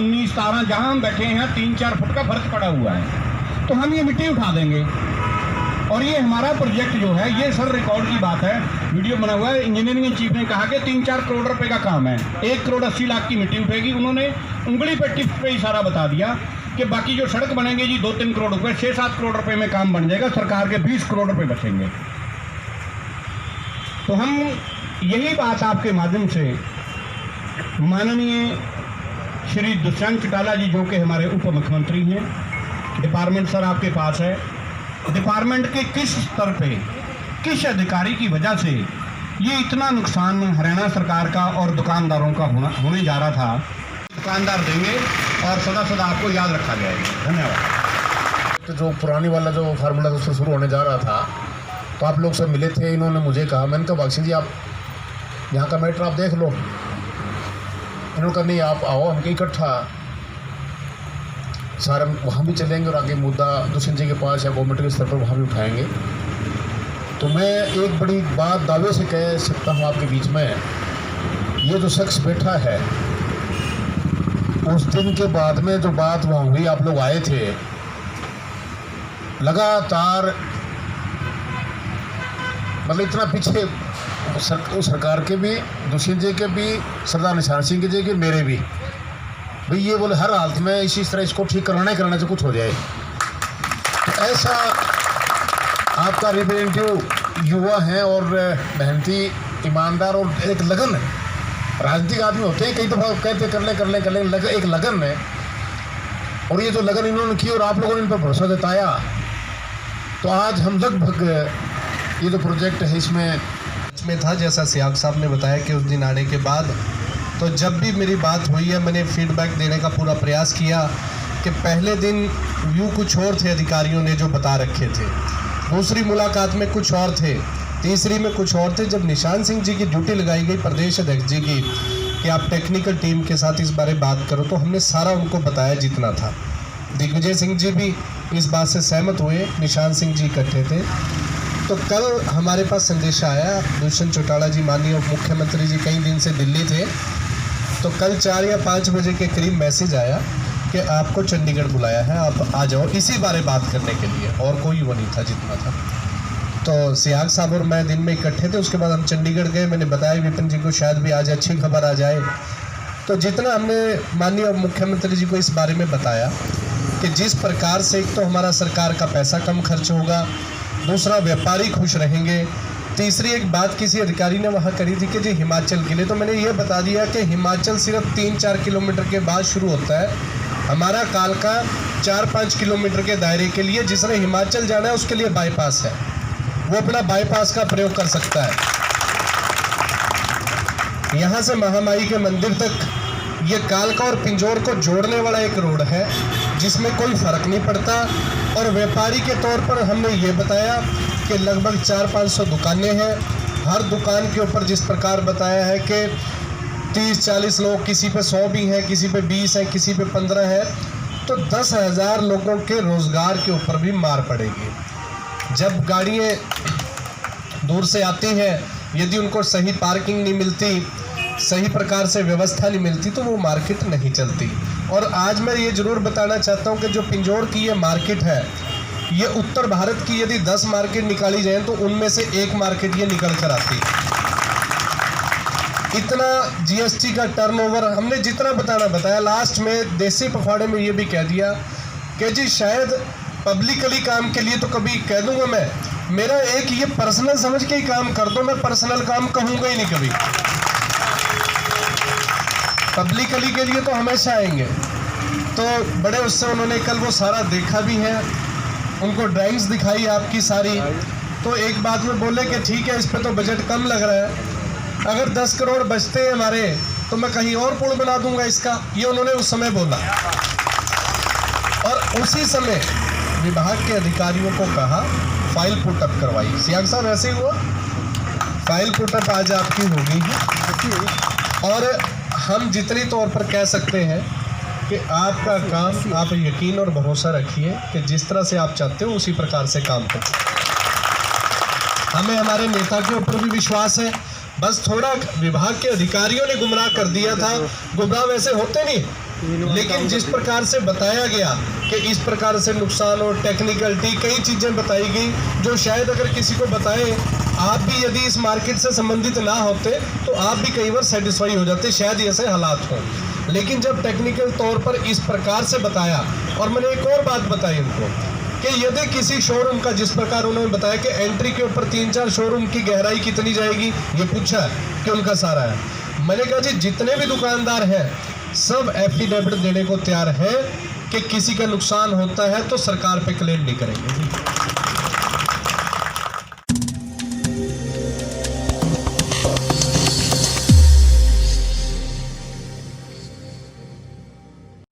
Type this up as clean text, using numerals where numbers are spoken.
19 17 जहाँ हम बैठे हैं 3-4 फुट का फर्क पड़ा हुआ है, तो हम ये मिट्टी उठा देंगे। और ये हमारा प्रोजेक्ट जो है, ये सर रिकॉर्ड की बात है, वीडियो बना हुआ है। इंजीनियरिंग चीफ ने कहा कि 3-4 करोड़ रुपए का काम है, 1 करोड़ 80 लाख की मिट्टी उठेगी। उन्होंने उंगली पे टिप पे इशारा बता दिया कि बाकी जो सड़क बनेंगे जी 2-3 करोड़ रुपए, 6-7 करोड़ रुपए में काम बन जाएगा, सरकार के 20 करोड़ रुपए बचेंगे। तो हम यही बात आपके माध्यम से माननीय श्री दुष्यंत चौटाला जी, जो कि हमारे उप मुख्यमंत्री हैं, डिपार्टमेंट सर आपके पास है, डिपार्टमेंट के किस स्तर पे किस अधिकारी की वजह से ये इतना नुकसान हरियाणा सरकार का और दुकानदारों का होने जा रहा था, दुकानदार देंगे और सदा सदा आपको याद रखा जाएगा। धन्यवाद। तो जो पुरानी वाला जो फार्मूला उससे शुरू होने जा रहा था, तो आप लोग सब मिले थे, इन्होंने मुझे कहा, मैंने कहा बख्शी जी आप यहाँ का मैटर आप देख लो। इन्होंने कहा नहीं आप आओ, हम इकट्ठा सारे वहाँ भी चलेंगे और आगे मुद्दा दुष्यंत जी के पास या गवर्नमेंट के स्तर पर वहाँ भी उठाएंगे। तो मैं एक बड़ी बात दावे से कह सकता हूँ आपके बीच में, ये जो शख्स बैठा है, उस दिन के बाद में जो बात वहाँ हुई, आप लोग आए थे, लगातार मतलब इतना पीछे उस सरकार के भी, दुष्यंत जी के भी, सरदार निशान सिंह जी के, मेरे भी, भाई ये बोले हर हालत में इसी तरह इसको ठीक करने से कुछ हो जाए। तो ऐसा आपका रिप्रेजेंटेटिव युवा है और मेहनती, ईमानदार और एक लगन है। राजनीतिक आदमी होते हैं, कई दफ़ा कहते कर ले एक लगन है, और ये जो लगन इन्होंने की और आप लोगों ने इन पर भरोसा जताया, तो आज हम लगभग ये जो प्रोजेक्ट है इसमें था। जैसा सियाग साहब ने बताया कि उस दिन आने के बाद तो जब भी मेरी बात हुई है, मैंने फीडबैक देने का पूरा प्रयास किया कि पहले दिन व्यू कुछ और थे, अधिकारियों ने जो बता रखे थे, दूसरी मुलाकात में कुछ और थे, तीसरी में कुछ और थे। जब निशान सिंह जी की ड्यूटी लगाई गई प्रदेश अध्यक्ष जी की कि आप टेक्निकल टीम के साथ इस बारे बात करो, तो हमने सारा उनको बताया जितना था। दिग्विजय सिंह जी भी इस बात से सहमत हुए, निशान सिंह जी इकट्ठे थे। तो कल हमारे पास संदेश आया, दुष्यंत चौटाला जी माननीय उप मुख्यमंत्री जी कई दिन से दिल्ली थे, तो कल 4 या 5 बजे के करीब मैसेज आया कि आपको चंडीगढ़ बुलाया है, आप आ जाओ इसी बारे बात करने के लिए, और कोई वो नहीं था जितना था। तो सियाग साहब और मैं दिन में इकट्ठे थे, उसके बाद हम चंडीगढ़ गए। मैंने बताया विपिन जी को शायद भी आज अच्छी खबर आ जाए। तो जितना हमने माननीय मुख्यमंत्री जी को इस बारे में बताया कि जिस प्रकार से एक तो हमारा सरकार का पैसा कम खर्च होगा, दूसरा व्यापारी खुश रहेंगे, तीसरी एक बात किसी अधिकारी ने वहाँ करी थी कि जी हिमाचल के लिए, तो मैंने ये बता दिया कि हिमाचल सिर्फ 3-4 किलोमीटर के बाद शुरू होता है, हमारा कालका 4-5 किलोमीटर के दायरे के लिए, जिसने हिमाचल जाना है उसके लिए बाईपास है, वो अपना बाईपास का प्रयोग कर सकता है। यहाँ से महामाई के मंदिर तक ये कालका और पिंजौर को जोड़ने वाला एक रोड है, जिसमें कोई फर्क नहीं पड़ता। और व्यापारी के तौर पर हमने ये बताया कि लगभग 400-500 दुकानें हैं, हर दुकान के ऊपर जिस प्रकार बताया है कि 30-40 लोग, किसी पे 100 भी हैं, किसी पे 20 हैं, किसी पे 15 है, तो 10,000 लोगों के रोज़गार के ऊपर भी मार पड़ेगी। जब गाड़ियाँ दूर से आती हैं, यदि उनको सही पार्किंग नहीं मिलती, सही प्रकार से व्यवस्था नहीं मिलती, तो वो मार्केट नहीं चलती। और आज मैं ये ज़रूर बताना चाहता हूँ कि जो पिंजौर की ये मार्केट है, ये उत्तर भारत की यदि 10 मार्केट निकाली जाए तो उनमें से एक मार्केट ये निकल कर आती है। इतना जीएसटी का टर्नओवर हमने जितना बताया, लास्ट में देसी पखवाड़े में ये भी कह दिया कि जी शायद पब्लिकली काम के लिए तो कभी कह दूंगा मैं, मेरा एक ये पर्सनल समझ के ही काम कर दो, मैं पर्सनल काम कहूँगा ही नहीं कभी। पब्लिकली के लिए तो हमेशा आएंगे। तो बड़े उससे उन्होंने कल वो सारा देखा भी है, उनको ड्राइंग्स दिखाई आपकी सारी, तो एक बात में बोले कि ठीक है इस पे तो बजट कम लग रहा है, अगर 10 करोड़ बचते हैं हमारे तो मैं कहीं और पुल बना दूंगा इसका, ये उन्होंने उस समय बोला। और उसी समय विभाग के अधिकारियों को कहा फाइल पुटअप करवाई। सियाग साहब ऐसे ही हुआ, फाइल पुटअप आज आपकी हो गई है। और हम जितनी तौर पर कह सकते हैं कि आपका काम, आप यकीन और भरोसा रखिए कि जिस तरह से आप चाहते हो उसी प्रकार से काम करें। हमें हमारे नेता के ऊपर भी विश्वास है, बस थोड़ा विभाग के अधिकारियों ने गुमराह कर दिया था। गुमराह वैसे होते नहीं, लेकिन जिस प्रकार से बताया गया कि इस प्रकार से नुकसान और टेक्निकलिटी कई चीज़ें बताई गई जो शायद अगर किसी को बताए, आप भी यदि इस मार्केट से संबंधित ना होते तो आप भी कई बार सेटिस्फाई हो जाते, शायद ऐसे हालात हों। लेकिन जब टेक्निकल तौर पर इस प्रकार से बताया, और मैंने एक और बात बताई उनको कि यदि किसी शोरूम का, जिस प्रकार उन्होंने बताया कि एंट्री के ऊपर 3-4 शोरूम की गहराई कितनी जाएगी, ये पूछा कि उनका सारा है। मैंने कहा जी जितने भी दुकानदार हैं सब एफिडेविट देने को तैयार है कि किसी का नुकसान होता है तो सरकार पे क्लेम नहीं करेंगे।